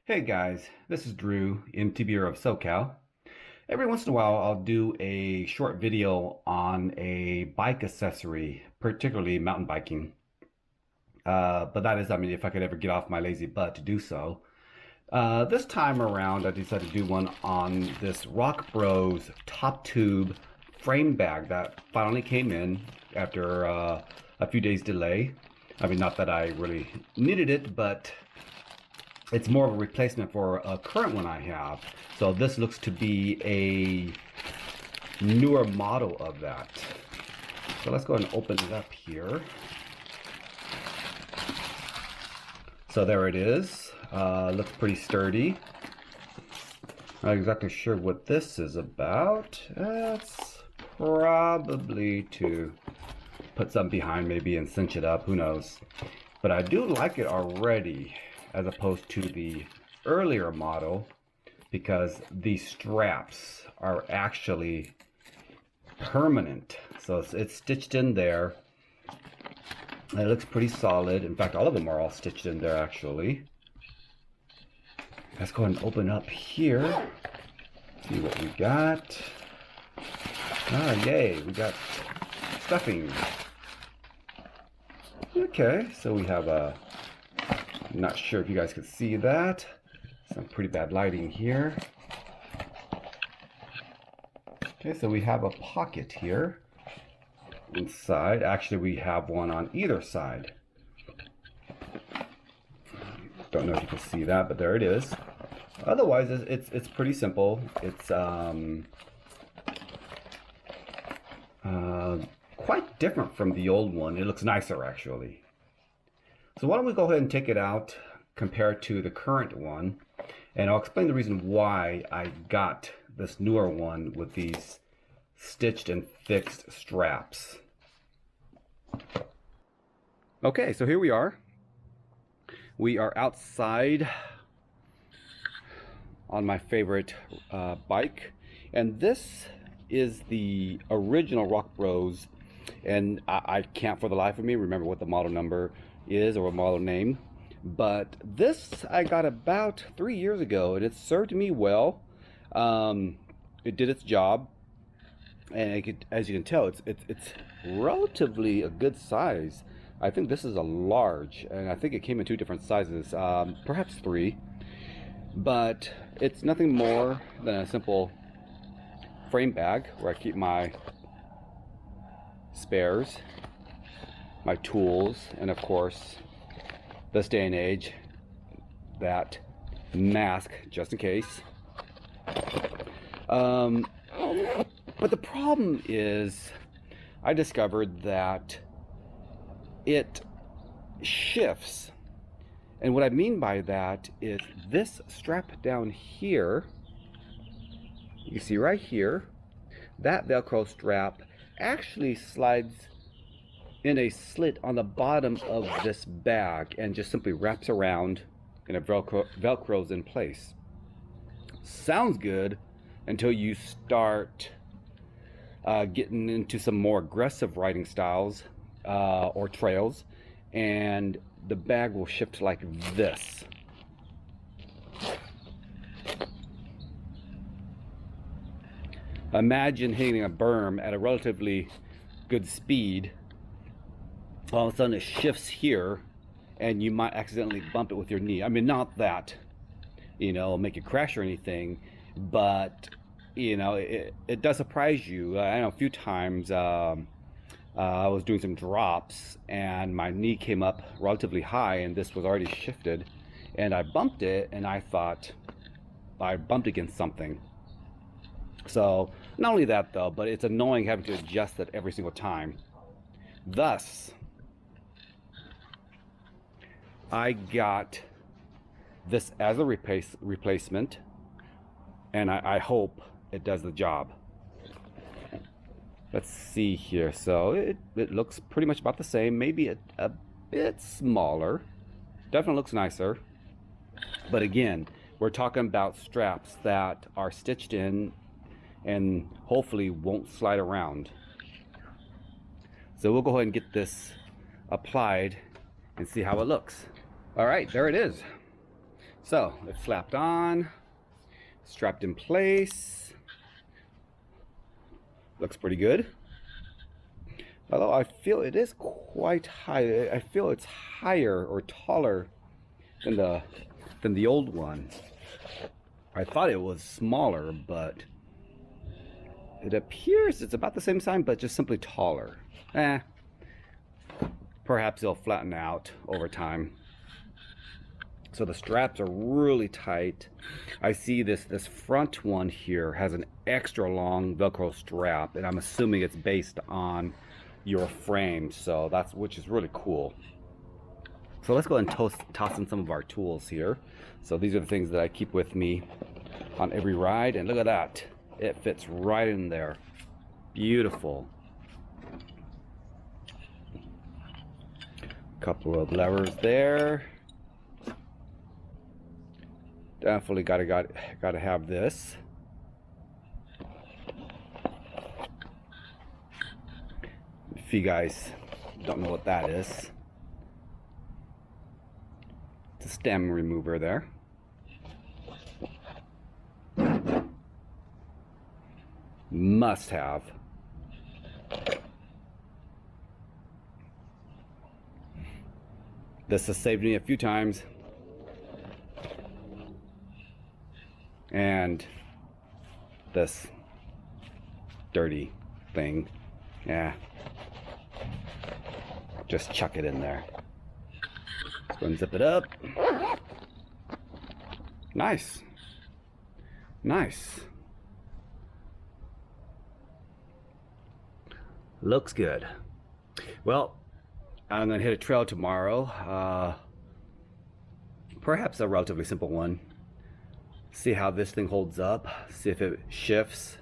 Hey guys, this is Drew, MTBr of SoCal. Every once in a while, I'll do a short video on a bike accessory, particularly mountain biking. But that is, if I could ever get off my lazy butt to do so. This time around, I decided to do one on this Rockbros top tube frame bag that finally came in after a few days delay. Not that I really needed it, but it's more of a replacement for a current one I have. So this looks to be a newer model of that. So let's go ahead and open it up here. So there it is. Looks pretty sturdy. Not exactly sure what this is about. It's probably to put something behind maybe and cinch it up, who knows. But I do like it already, as opposed to the earlier model, because the straps are actually permanent. So it's stitched in there. It looks pretty solid. In fact, all of them are all stitched in there actually. Let's go ahead and open up here. See what we got. Ah, yay, we got stuffing. Okay, so we have a, I'm not sure if you guys could see that. Some pretty bad lighting here. Okay, so we have a pocket here inside. Actually, we have one on either side. Don't know if you can see that, but there it is. Otherwise, it's pretty simple. It's quite different from the old one. It looks nicer actually. So why don't we go ahead and take it out, compared to the current one, and I'll explain the reason why I got this newer one with these stitched and fixed straps. Okay, so here we are. We are outside on my favorite bike, and this is the original Rockbros, and I can't for the life of me remember what the model number is or a model name, but this I got about 3 years ago, and it served me well. It did its job, and as you can tell, it's relatively a good size. I think this is a large, and I think it came in 2 different sizes, perhaps 3, but it's nothing more than a simple frame bag where I keep my spares, my tools, and of course, this day and age, that mask just in case. But the problem is, I discovered that it shifts. And what I mean by that is this strap down here, you see right here, that Velcro strap actually slides in a slit on the bottom of this bag and just simply wraps around and it velcros in place. Sounds good until you start getting into some more aggressive riding styles or trails, and the bag will shift like this. Imagine hitting a berm at a relatively good speed. All of a sudden it shifts here, and you might accidentally bump it with your knee. Not that, make it crash or anything, but it does surprise you. I know a few times I was doing some drops and my knee came up relatively high, and this was already shifted, and I bumped it, and I thought I bumped against something. So not only that though, but it's annoying having to adjust it every single time. Thus, I got this as a replacement, and I hope it does the job. Let's see here. So it looks pretty much about the same, maybe a bit smaller. Definitely looks nicer. But again, we're talking about straps that are stitched in and hopefully won't slide around. So we'll go ahead and get this applied and see how it looks. All right, there it is. So it's slapped on, strapped in place. Looks pretty good. Although I feel it is quite high. I feel it's higher or taller than the old one. I thought it was smaller, but it appears it's about the same size, but just simply taller. Perhaps it'll flatten out over time. So the straps are really tight. I see this front one here has an extra long Velcro strap, and I'm assuming it's based on your frame, so which is really cool. So let's go ahead and toss in some of our tools here. So these are the things that I keep with me on every ride, and look at that. It fits right in there. Beautiful. Couple of levers there. Definitely gotta have this. If you guys don't know what that is, it's a stem remover there. Must have. This has saved me a few times. And this dirty thing, yeah, just chuck it in there. Let's go and zip it up. Nice. Nice. Looks good. Well, I'm gonna hit a trail tomorrow. Perhaps a relatively simple one. See how this thing holds up. See if it shifts.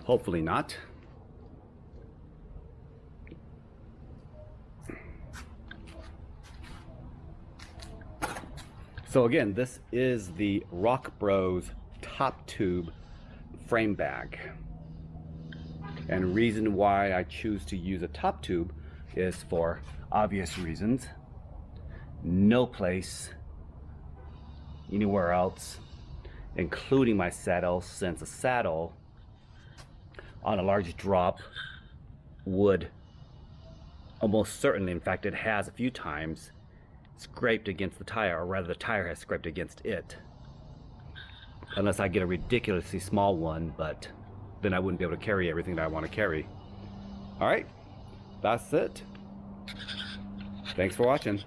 Hopefully not. So again, this is the Rockbros top tube frame bag. And reason why I choose to use a top tube is for obvious reasons. No place anywhere else, including my saddle, since a saddle on a large drop would almost certainly, in fact it has a few times, scraped against the tire, or rather the tire has scraped against it. Unless I get a ridiculously small one, but then I wouldn't be able to carry everything that I want to carry. Alright, that's it. Thanks for watching.